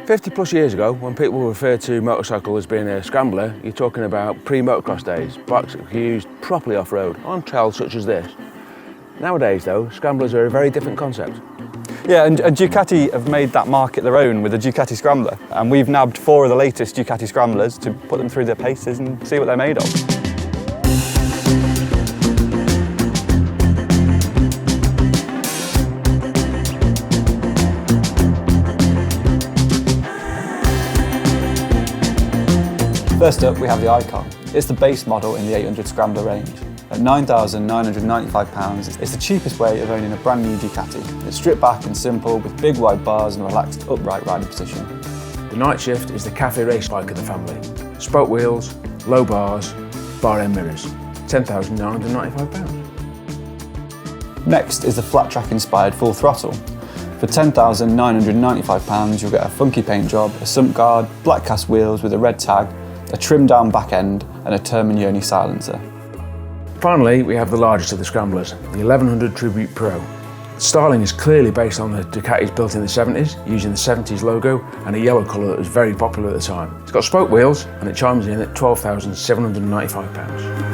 50 plus years ago, when people referred to motorcycle as being a scrambler, you're talking about pre-motocross days, bikes that were used properly off-road, on trails such as this. Nowadays though, scramblers are a very different concept. Yeah, and Ducati have made that market their own with the Ducati Scrambler, and we've nabbed 4 of the latest Ducati Scramblers to put them through their paces and see what they're made of. First up, we have the Icon. It's the base model in the 800 Scrambler range. At £9,995, it's the cheapest way of owning a brand new Ducati. It's stripped back and simple, with big wide bars and a relaxed upright riding position. The Nightshift is the cafe race bike of the family. Spoke wheels, low bars, bar end mirrors. £10,995. Next is the flat track inspired Full Throttle. For £10,995, you'll get a funky paint job, a sump guard, black cast wheels with a red tag, a trimmed down back end and a Terminioni silencer. Finally, we have the largest of the Scramblers, the 1100 Tribute Pro. The styling is clearly based on the Ducatis built in the 70s, using the 70s logo and a yellow colour that was very popular at the time. It's got spoke wheels and it chimes in at £12,795.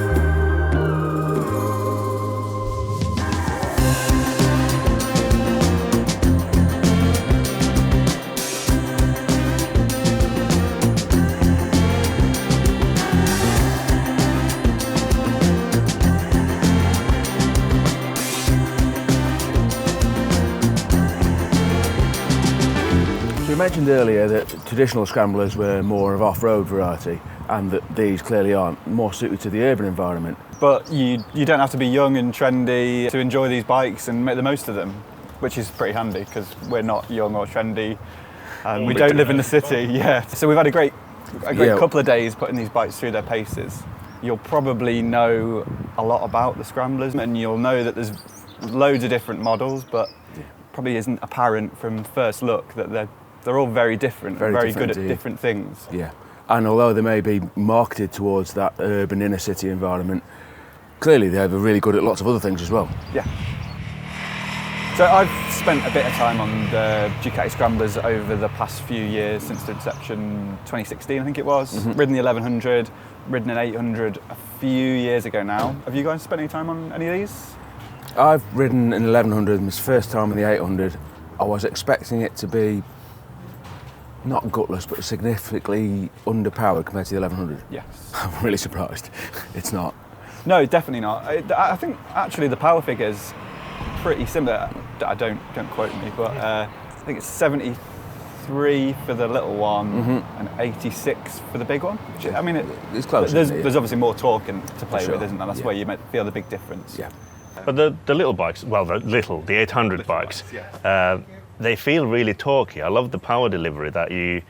We mentioned earlier that traditional scramblers were more of off-road variety and that these clearly aren't, more suited to the urban environment. But you don't have to be young and trendy to enjoy these bikes and make the most of them, which is pretty handy because we're not young or trendy and we don't live in the city. Yeah. So we've had a great couple of days putting these bikes through their paces. You'll probably know a lot about the Scramblers and you'll know that there's loads of different models, but probably isn't apparent from first look that they're all very different, very good at different things. Yeah, and although they may be marketed towards that urban inner city environment, clearly they're really good at lots of other things as well. Yeah. So I've spent a bit of time on the Ducati Scramblers over the past few years, since the inception, 2016 I think it was. Ridden the 1100, ridden an 800 a few years ago now. Have you guys spent any time on any of these? I've ridden an 1100, my first time in the 800. I was expecting it to be not gutless, but significantly underpowered compared to the 1100. Yes. I'm really surprised. It's not. No, definitely not. I think actually the power figure's pretty similar. Don't quote me, but I think it's 73 for the little one and 86 for the big one. I mean, it's close. There's obviously more torque to play with, isn't there? That's where you might feel the big difference. Yeah. But the little bikes, well, the 800 bikes, they feel really torquey. I love the power delivery that you,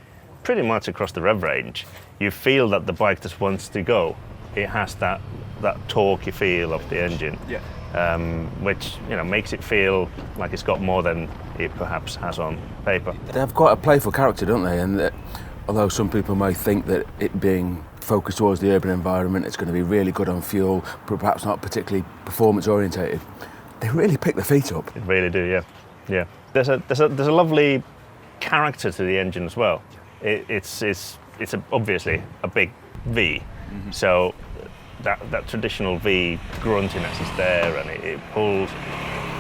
pretty much across the rev range, you feel that the bike just wants to go. It has that torquey feel of the engine, which makes it feel like it's got more than it perhaps has on paper. They have quite a playful character, don't they? And that, although some people may think that it being focused towards the urban environment, it's going to be really good on fuel, but perhaps not particularly performance orientated, they really pick their feet up. They really do, yeah. There's a lovely character to the engine as well. It's obviously a big V, so that traditional V gruntiness is there and it pulls.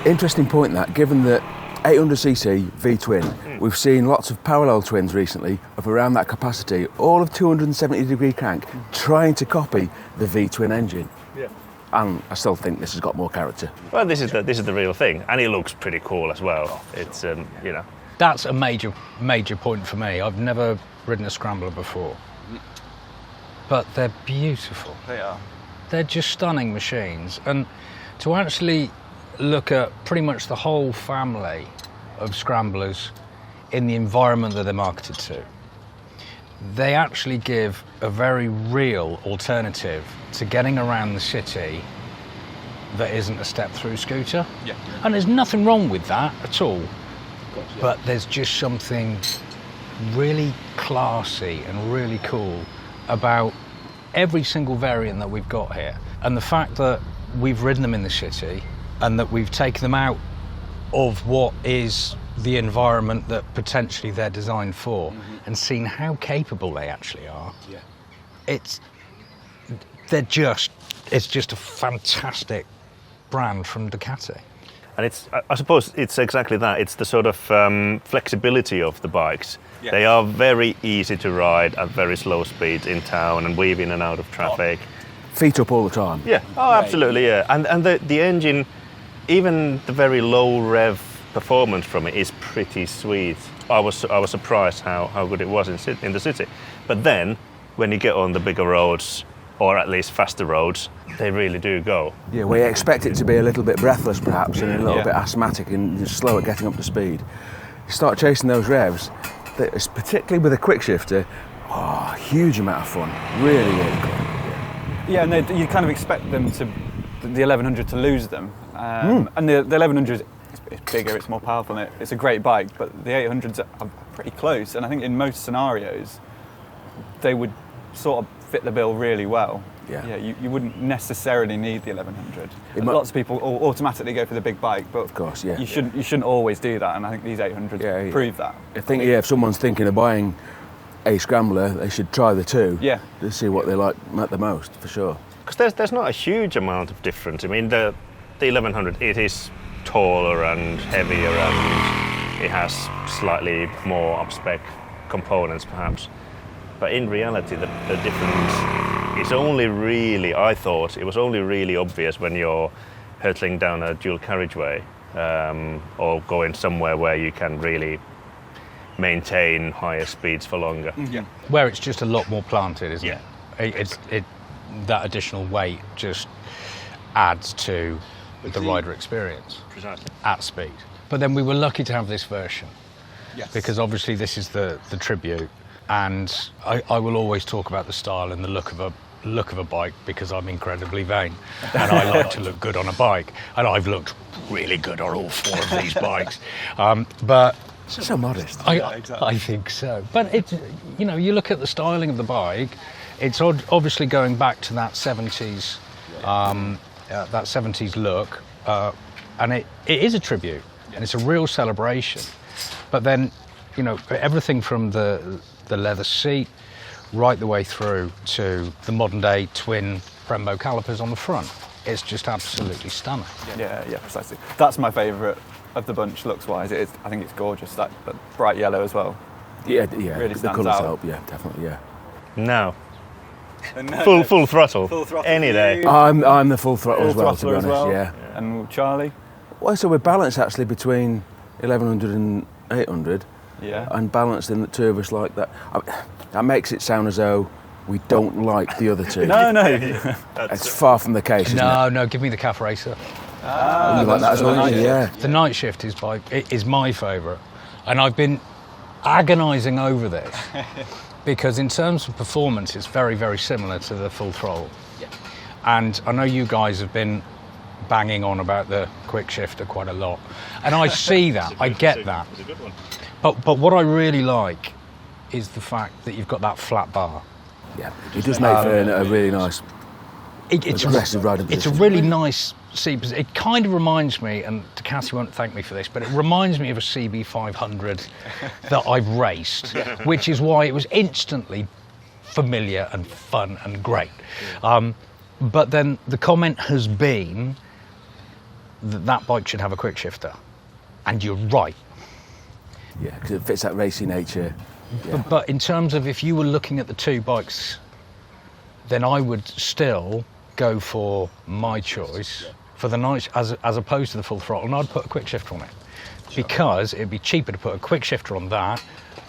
Interesting point that, given that 800cc V-twin, we've seen lots of parallel twins recently of around that capacity, all of 270-degree crank, trying to copy the V-twin engine. Yeah. And I still think this has got more character. Well, this is the real thing, and it looks pretty cool as well. It's That's a major point for me. I've never ridden a Scrambler before, but they're beautiful. They are. They're just stunning machines, and to actually look at pretty much the whole family of Scramblers in the environment that they're marketed to, they actually give a very real alternative to getting around the city that isn't a step-through scooter. Yeah. And there's nothing wrong with that at all. But there's just something really classy and really cool about every single variant that we've got here. And the fact that we've ridden them in the city and that we've taken them out of what is the environment that potentially they're designed for, and seeing how capable they actually are. Yeah. It's just a fantastic brand from Ducati. And I suppose it's exactly that. It's the sort of flexibility of the bikes. Yes. They are very easy to ride at very slow speeds in town and weave in and out of traffic. Feet up all the time. Yeah, oh, absolutely, yeah. And the engine, even the very low rev performance from it is pretty sweet. I was surprised how good it was in the city. But then, when you get on the bigger roads, or at least faster roads, they really do go. Yeah, we expect it to be a little bit breathless perhaps and a little bit asthmatic and slow at getting up to speed. You start chasing those revs, particularly with a quick shifter, huge amount of fun, really, really cool. Yeah, and you kind of expect them the 1100 to lose them. And the 1100 is bigger, it's more powerful, and it's a great bike, but the 800s are pretty close, and I think in most scenarios, they would sort of fit the bill really well. Yeah. You wouldn't necessarily need the 1100. Lots of people automatically go for the big bike, but of course, yeah. you shouldn't always do that, and I think these 800s prove that. I think if someone's thinking of buying a Scrambler, they should try the two to see what they like the most, for sure. Because there's not a huge amount of difference. I mean, the 1100, it is taller and heavier and it has slightly more up-spec components perhaps. But in reality, the difference is only really, I thought, it was only really obvious when you're hurtling down a dual carriageway or going somewhere where you can really maintain higher speeds for longer. Yeah. Where it's just a lot more planted, isn't Yeah. it? That additional weight just adds to the rider experience. Precisely. At speed. But then we were lucky to have this version. Yes. Because obviously this is the tribute, and I will always talk about the style and the look of a bike because I'm incredibly vain and I like to look good on a bike, and I've looked really good on all four of these bikes. But So modest. I think so. But it's, you look at the styling of the bike, it's obviously going back to that 70s that 70s look, and it is a tribute, and it's a real celebration. But then, everything from the leather seat right the way through to the modern day twin Brembo calipers on the front, it's just absolutely stunning. Yeah, precisely. That's my favourite of the bunch, looks-wise. I think it's gorgeous. That bright yellow as well. Yeah. Really the stands colours out. help. Yeah, definitely. Yeah. Now, full throttle. Full throttle. Any day. I'm the full throttle as Full well, to be throttler honest. as well. Yeah. And Charlie? Well, so we're balanced actually between 1100 and 800. Yeah. And balanced in the two of us like that. That makes it sound as though we don't like the other two. No. It's far from the case, isn't it? No, give me the Calf Racer. You like that as well, yeah. The Nightshift is my favourite, and I've been agonising over this because in terms of performance it's very, very similar to the full throttle. Yeah. And I know you guys have been banging on about the quick shifter quite a lot, and I see that, I get that. It's a good one. But what I really like is the fact that you've got that flat bar. Yeah, it does make for a really nice It's aggressive riding It's a position. really nice seat position. It kind of reminds me, and Ducati won't thank me for this, but it reminds me of a CB500 that I've raced, which is why it was instantly familiar and fun and great. But then the comment has been that bike should have a quick shifter, and you're right. Yeah, because it fits that racy nature. Yeah. But in terms of if you were looking at the two bikes, then I would still go for my choice for the night as opposed to the full throttle, and I'd put a quick shifter on it because it'd be cheaper to put a quick shifter on that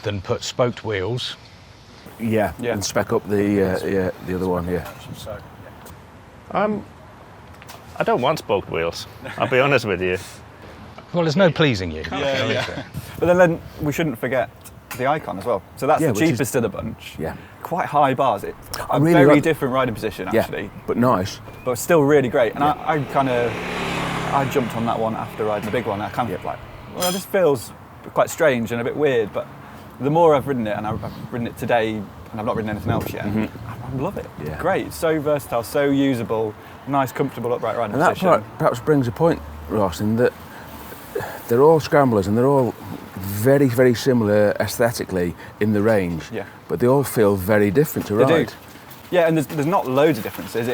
than put spoked wheels. Yeah, Yeah. and spec up the other one here. I don't want spoked wheels. I'll be honest with you. Well, there's no pleasing you. But then we shouldn't forget the Icon as well. So that's Yeah, the which is- cheapest of the bunch. Yeah. Quite high bars. It's a really very like- different riding position, actually. Yeah, but nice. But still really great. And I jumped on that one after riding the big one. I kind of like, well, this feels quite strange and a bit weird, but the more I've ridden it, and I've ridden it today, and I've not ridden anything else yet, I love it. Yeah. Great, so versatile, so usable, nice, comfortable upright riding And that position. perhaps brings a point, Ross, in that they're all Scramblers and they're all very, very similar aesthetically in the range. Yeah. But they all feel very different to ride. They do. Yeah, and there's not loads of differences.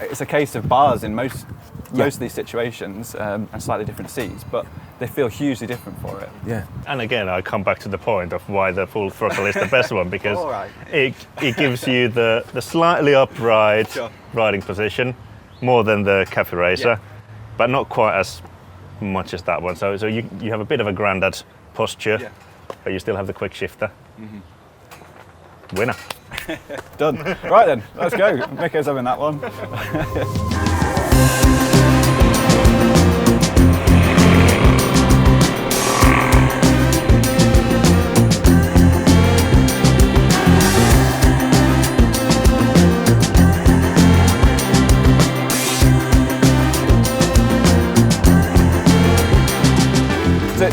It's a case of bars in most of these situations, and slightly different seats, but they feel hugely different for it. Yeah. And again, I come back to the point of why the full throttle is the best one, because it gives you the slightly upright riding position, more than the Cafe Racer, but not quite as much as that one. So you have a bit of a grandad posture, but you still have the quick shifter. Winner. Done. Right then, let's go. Mikko's having that one.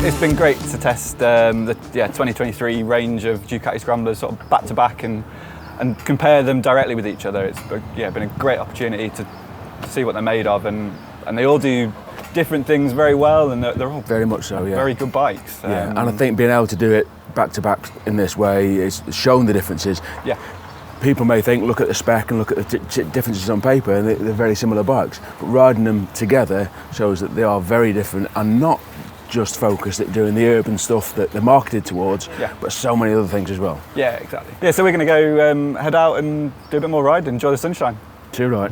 It's been great to test the 2023 range of Ducati Scramblers sort of back to back and compare them directly with each other. It's been a great opportunity to see what they're made of, and they all do different things very well, and they're all very much so. Yeah. Very good bikes. And I think being able to do it back to back in this way is showing the differences. Yeah. People may think, look at the spec and look at the differences on paper, and they're very similar bikes. But riding them together shows that they are very different and not just focused at doing the urban stuff that they're marketed towards, but so many other things as well. Yeah, exactly. Yeah, so we're going to go head out and do a bit more ride and enjoy the sunshine. Too right.